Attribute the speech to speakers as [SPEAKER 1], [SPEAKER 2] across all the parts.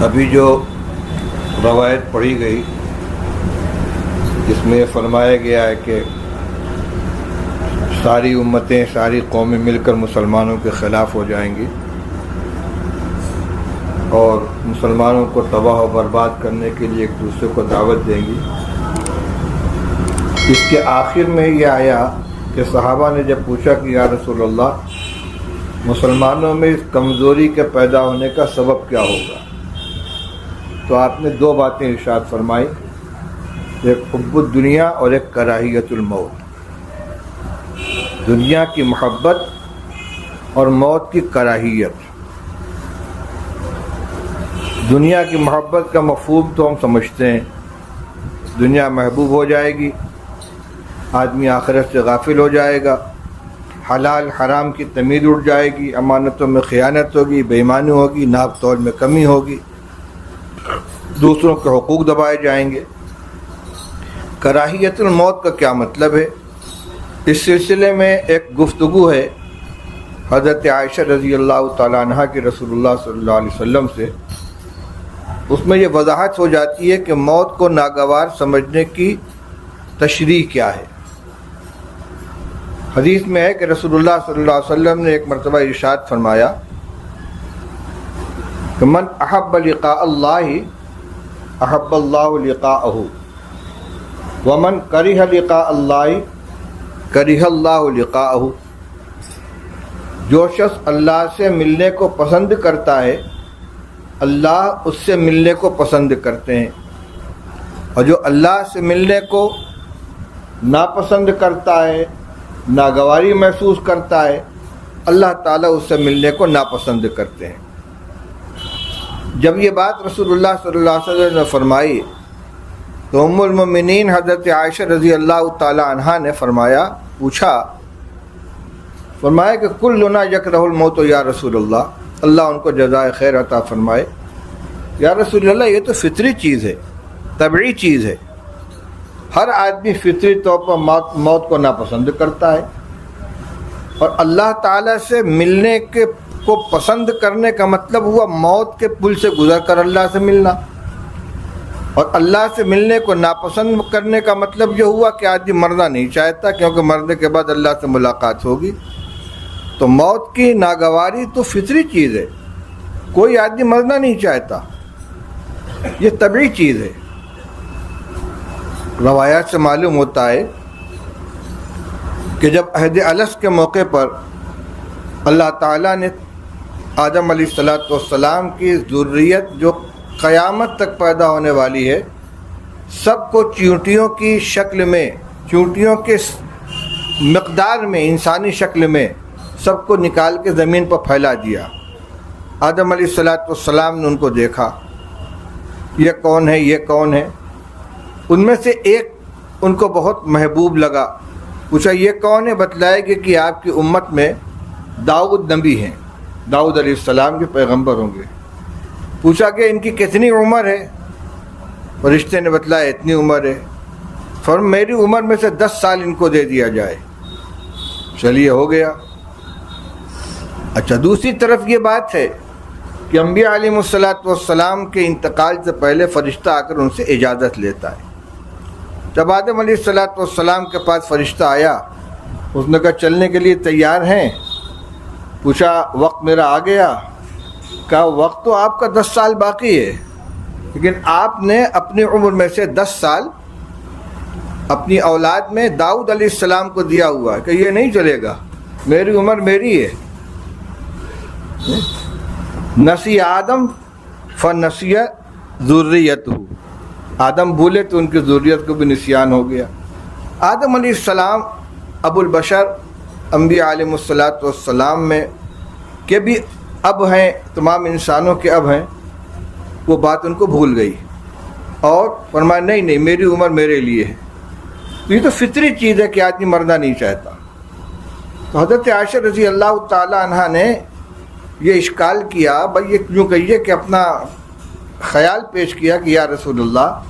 [SPEAKER 1] ابھی جو روایت پڑھی گئی جس میں یہ فرمایا گیا ہے کہ ساری امتیں ساری قومیں مل کر مسلمانوں کے خلاف ہو جائیں گی اور مسلمانوں کو تباہ و برباد کرنے کے لیے ایک دوسرے کو دعوت دیں گی. اس کے آخر میں یہ آیا کہ صحابہ نے جب پوچھا کہ یا رسول اللہ مسلمانوں میں اس کمزوری کے پیدا ہونے کا سبب کیا ہوگا، تو آپ نے دو باتیں ارشاد فرمائی، ایک حب الدنیا اور ایک کراہیت الموت. دنیا کی محبت اور موت کی کراہیت. دنیا کی محبت کا مفہوم تو ہم سمجھتے ہیں، دنیا محبوب ہو جائے گی، آدمی آخرت سے غافل ہو جائے گا، حلال حرام کی تمیز اٹھ جائے گی، امانتوں میں خیانت ہوگی، بے ایمانی ہوگی، ناپ تول میں کمی ہوگی، دوسروں کے حقوق دبائے جائیں گے. کراہیت الموت کا کیا مطلب ہے؟ اس سلسلے میں ایک گفتگو ہے حضرت عائشہ رضی اللہ تعالیٰ عنہ کی رسول اللہ صلی اللہ علیہ وسلم سے. اس میں یہ وضاحت ہو جاتی ہے کہ موت کو ناگوار سمجھنے کی تشریح کیا ہے. حدیث میں ہے کہ رسول اللہ صلی اللہ علیہ وسلم نے ایک مرتبہ ارشاد فرمایا کہ من احب لقاء اللہ احب اللہ لقاءہ ومن کرہ لقاء اللہ کرہ اللہ لقاءہ. جو شخص اللہ سے ملنے کو پسند کرتا ہے اللہ اس سے ملنے کو پسند کرتے ہیں، اور جو اللہ سے ملنے کو ناپسند کرتا ہے، ناگواری محسوس کرتا ہے، اللہ تعالیٰ اس سے ملنے کو ناپسند کرتے ہیں. جب یہ بات رسول اللہ صلی اللہ علیہ وسلم نے فرمائی تو ام المؤمنین حضرت عائشہ رضی اللہ تعالی عنہا نے فرمایا کہ کلنا یکرہ الموت یا رسول اللہ. اللہ ان کو جزائے خیر عطا فرمائے. یا رسول اللہ یہ تو فطری چیز ہے، طبعی چیز ہے، ہر آدمی فطری طور پر موت کو ناپسند کرتا ہے، اور اللہ تعالیٰ سے ملنے کو پسند کرنے کا مطلب ہوا موت کے پل سے گزر کر اللہ سے ملنا، اور اللہ سے ملنے کو ناپسند کرنے کا مطلب یہ ہوا کہ آدمی مرنا نہیں چاہتا کیونکہ مرنے کے بعد اللہ سے ملاقات ہوگی. تو موت کی ناگواری تو فطری چیز ہے، کوئی آدمی مرنا نہیں چاہتا، یہ طبعی چیز ہے. روایات سے معلوم ہوتا ہے کہ جب عہد الست کے موقع پر اللہ تعالیٰ نے آدم علیہ السلام کی ذریت جو قیامت تک پیدا ہونے والی ہے سب کو چیونٹیوں کی شکل میں، چیونٹیوں کے مقدار میں، انسانی شکل میں سب کو نکال کے زمین پر پھیلا دیا. آدم علیہ السلام نے ان کو دیکھا، یہ کون ہے، یہ کون ہے. ان میں سے ایک ان کو بہت محبوب لگا، پوچھا یہ کون ہے، بتلائے گی کہ آپ کی امت میں داؤد نبی ہیں، داؤد علیہ السلام کے پیغمبر ہوں گے. پوچھا کہ ان کی کتنی عمر ہے، فرشتے نے بتلایا اتنی عمر ہے. فرمایا میری عمر میں سے 10 سال ان کو دے دیا جائے. چلیے ہو گیا. اچھا دوسری طرف یہ بات ہے کہ انبیاء علیہ السلام کے انتقال سے پہلے فرشتہ آ کر ان سے اجازت لیتا ہے. جب آدم علیہ السلام کے پاس فرشتہ آیا، اس نے کہا چلنے کے لیے تیار ہیں؟ پوچھا وقت میرا آ گیا. کہا وقت تو آپ کا 10 سال باقی ہے، لیکن آپ نے اپنی عمر میں سے 10 سال اپنی اولاد میں داؤد علیہ السلام کو دیا ہوا ہے کہ یہ نہیں چلے گا، میری عمر میری ہے. نسی آدم فنسی ذریتہ. آدم بھولے تو ان کی ذریت کو بھی نسیان ہو گیا. آدم علیہ السلام ابو البشر انبیاء علیہ السلام میں کہ بھی اب ہیں، تمام انسانوں کے اب ہیں، وہ بات ان کو بھول گئی اور فرمایا نہیں میری عمر میرے لیے ہے. تو یہ تو فطری چیز ہے کہ آدمی مرنا نہیں چاہتا. تو حضرت عائشہ رضی اللہ تعالی عنہ نے یہ اشکال کیا، بھائی یہ کیوں کہیے کہ اپنا خیال پیش کیا کہ یا رسول اللہ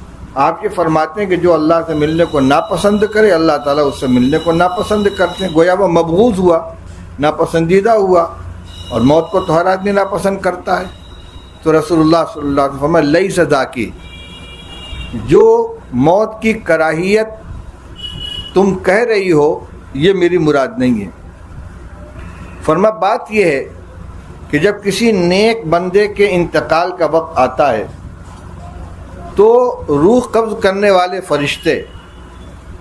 [SPEAKER 1] آپ یہ فرماتے ہیں کہ جو اللہ سے ملنے کو ناپسند کرے اللہ تعالیٰ اس سے ملنے کو ناپسند کرتے ہیں. گویا وہ مبغوض ہوا، ناپسندیدہ ہوا، اور موت کو تو ہر آدمی ناپسند کرتا ہے. تو رسول اللہ صلی اللہ علیہ وسلم فرمایا لیس ذاکی، جو موت کی کراہیت تم کہہ رہی ہو یہ میری مراد نہیں ہے۔ فرمایا بات یہ ہے کہ جب کسی نیک بندے کے انتقال کا وقت آتا ہے تو روح قبض کرنے والے فرشتے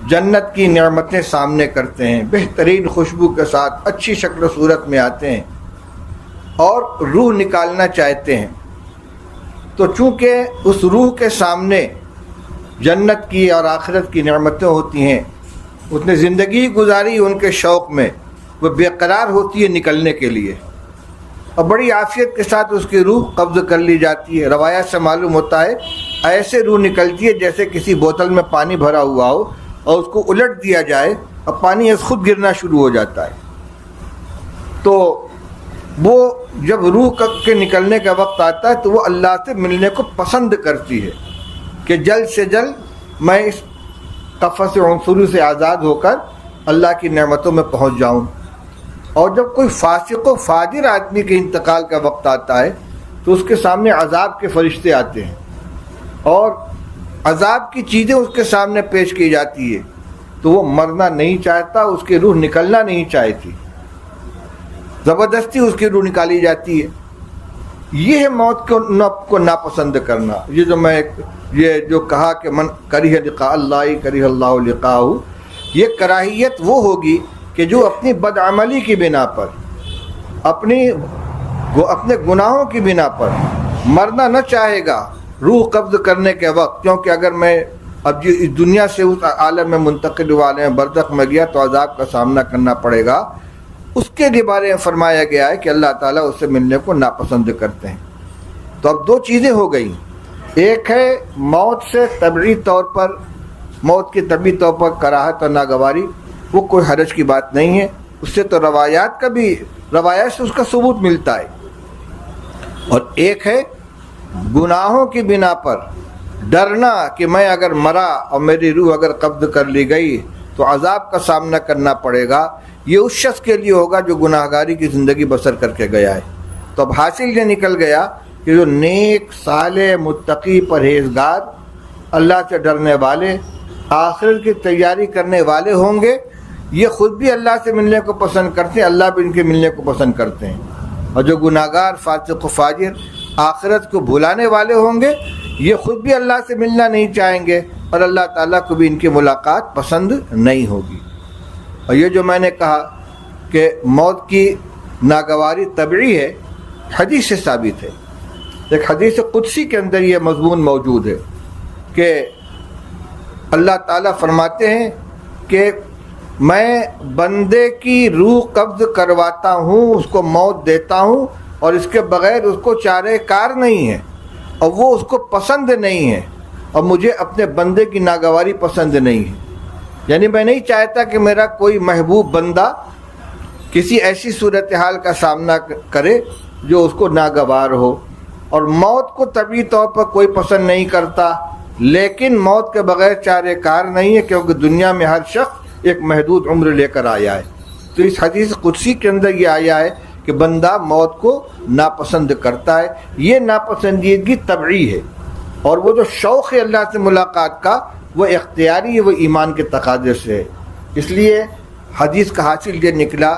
[SPEAKER 1] جنت کی نعمتیں سامنے کرتے ہیں، بہترین خوشبو کے ساتھ اچھی شکل و صورت میں آتے ہیں اور روح نکالنا چاہتے ہیں۔ تو چونکہ اس روح کے سامنے جنت کی اور آخرت کی نعمتیں ہوتی ہیں، اس نے زندگی گزاری ان کے شوق میں، وہ بے قرار ہوتی ہے نکلنے کے لیے، اور بڑی عافیت کے ساتھ اس کی روح قبض کر لی جاتی ہے۔ روایات سے معلوم ہوتا ہے ایسے روح نکلتی ہے جیسے کسی بوتل میں پانی بھرا ہوا ہو اور اس کو الٹ دیا جائے اور پانی از خود گرنا شروع ہو جاتا ہے۔ تو وہ جب روح کے نکلنے کا وقت آتا ہے تو وہ اللہ سے ملنے کو پسند کرتی ہے کہ جلد سے جلد میں اس قفس عنصری سے آزاد ہو کر اللہ کی نعمتوں میں پہنچ جاؤں۔ اور جب کوئی فاسق و فاجر آدمی کے انتقال کا وقت آتا ہے تو اس کے سامنے عذاب کے فرشتے آتے ہیں اور عذاب کی چیزیں اس کے سامنے پیش کی جاتی ہے، تو وہ مرنا نہیں چاہتا، اس کی روح نکلنا نہیں چاہتی، زبردستی اس کی روح نکالی جاتی ہے۔ یہ ہے موت کو ناپسند کرنا۔ یہ جو کہا کہ من کریہ لقاء اللہ کریہ اللہ لقاءہ، یہ کراہیت وہ ہوگی کہ جو اپنی بدعملی کی بنا پر، اپنے گناہوں کی بنا پر مرنا نہ چاہے گا روح قبض کرنے کے وقت، کیونکہ اگر میں اب اس دنیا سے اس عالم میں منتقل ہوا عالم برزخ میں گیا تو عذاب کا سامنا کرنا پڑے گا، اس کے لیے بارے میں فرمایا گیا ہے کہ اللہ تعالیٰ اس سے ملنے کو ناپسند کرتے ہیں۔ تو اب دو چیزیں ہو گئیں، ایک ہے موت سے طبعی طور پر، موت کی طبعی طور پر کراہت اور ناگواری، وہ کوئی حرج کی بات نہیں ہے، اس سے تو روایات سے اس کا ثبوت ملتا ہے۔ اور ایک ہے گناہوں کی بنا پر ڈرنا کہ میں اگر مرا اور میری روح اگر قبض کر لی گئی تو عذاب کا سامنا کرنا پڑے گا، یہ اس شخص کے لیے ہوگا جو گناہگاری کی زندگی بسر کر کے گیا ہے۔ تو اب حاصل یہ نکل گیا کہ جو نیک صالح متقی پرہیزگار اللہ سے ڈرنے والے آخرت کی تیاری کرنے والے ہوں گے، یہ خود بھی اللہ سے ملنے کو پسند کرتے ہیں، اللہ بھی ان کے ملنے کو پسند کرتے ہیں۔ اور جو گناہگار فاسق و فاجر آخرت کو بھلانے والے ہوں گے، یہ خود بھی اللہ سے ملنا نہیں چاہیں گے اور اللہ تعالیٰ کو بھی ان کی ملاقات پسند نہیں ہوگی۔ اور یہ جو میں نے کہا کہ موت کی ناگواری طبعی ہے، حدیث سے ثابت ہے۔ ایک حدیث قدسی کے اندر یہ مضمون موجود ہے کہ اللہ تعالیٰ فرماتے ہیں کہ میں بندے کی روح قبض کرواتا ہوں، اس کو موت دیتا ہوں، اور اس کے بغیر اس کو چارہ کار نہیں ہے اور وہ اس کو پسند نہیں ہے، اور مجھے اپنے بندے کی ناگواری پسند نہیں ہے۔ یعنی میں نہیں چاہتا کہ میرا کوئی محبوب بندہ کسی ایسی صورتحال کا سامنا کرے جو اس کو ناگوار ہو۔ اور موت کو طبعی طور پر کوئی پسند نہیں کرتا، لیکن موت کے بغیر چارہ کار نہیں ہے، کیونکہ دنیا میں ہر شخص ایک محدود عمر لے کر آیا ہے۔ تو اس حدیث قدسی کے اندر یہ آیا ہے کہ بندہ موت کو ناپسند کرتا ہے، یہ ناپسندیدگی طبعی ہے، اور وہ جو شوق ہے اللہ سے ملاقات کا وہ اختیاری ہے، وہ ایمان کے تقاضے سے ہے۔ اس لیے حدیث کا حاصل یہ نکلا،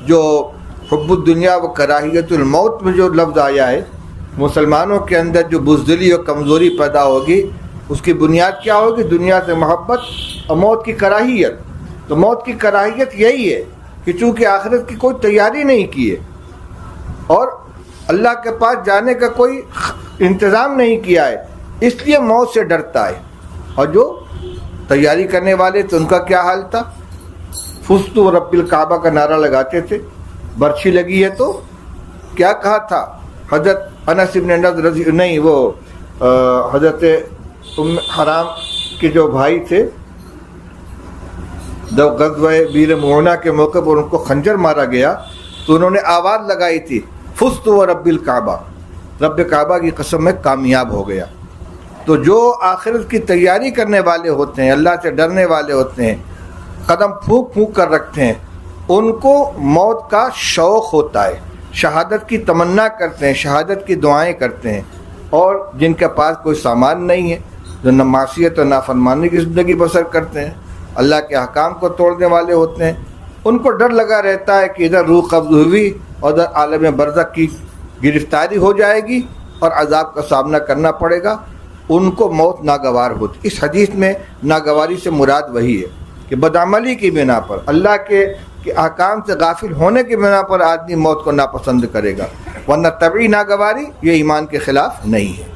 [SPEAKER 1] جو حب الدنیا و کراہیت الموت میں جو لفظ آیا ہے، مسلمانوں کے اندر جو بزدلی اور کمزوری پیدا ہوگی اس کی بنیاد کیا ہوگی؟ دنیا سے محبت اور موت کی کراہیت۔ تو موت کی کراہیت یہی ہے کہ چونکہ آخرت کی کوئی تیاری نہیں کی ہے اور اللہ کے پاس جانے کا کوئی انتظام نہیں کیا ہے، اس لیے موت سے ڈرتا ہے۔ اور جو تیاری کرنے والے تو ان کا کیا حال تھا؟ فزت ورب الکعبہ کا نعرہ لگاتے تھے، برچھی لگی ہے تو کیا کہا تھا حضرت انس بن نضر حضرت حرام کے جو بھائی تھے، جب غزوہ بیر معونہ کے موقع پر ان کو خنجر مارا گیا تو انہوں نے آواز لگائی تھی فزت ورب الکعبہ، رب کعبہ کی قسم میں کامیاب ہو گیا۔ تو جو آخرت کی تیاری کرنے والے ہوتے ہیں، اللہ سے ڈرنے والے ہوتے ہیں، قدم پھونک پھونک کر رکھتے ہیں، ان کو موت کا شوق ہوتا ہے، شہادت کی تمنا کرتے ہیں، شہادت کی دعائیں کرتے ہیں، اور جن کے پاس کوئی سامان نہیں ہے، جو معصیت اور نافرمانی کی زندگی بسر کرتے ہیں، اللہ کے احکام کو توڑنے والے ہوتے ہیں، ان کو ڈر لگا رہتا ہے کہ ادھر روح قبض ہوئی اور ادھر عالم برزخ کی گرفتاری ہو جائے گی اور عذاب کا سامنا کرنا پڑے گا، ان کو موت ناگوار ہوتی۔ اس حدیث میں ناگواری سے مراد وہی ہے کہ بدعملی کی بنا پر، اللہ کے احکام سے غافل ہونے کی بنا پر آدمی موت کو ناپسند کرے گا، ورنہ طبعی ناگواری یہ ایمان کے خلاف نہیں ہے۔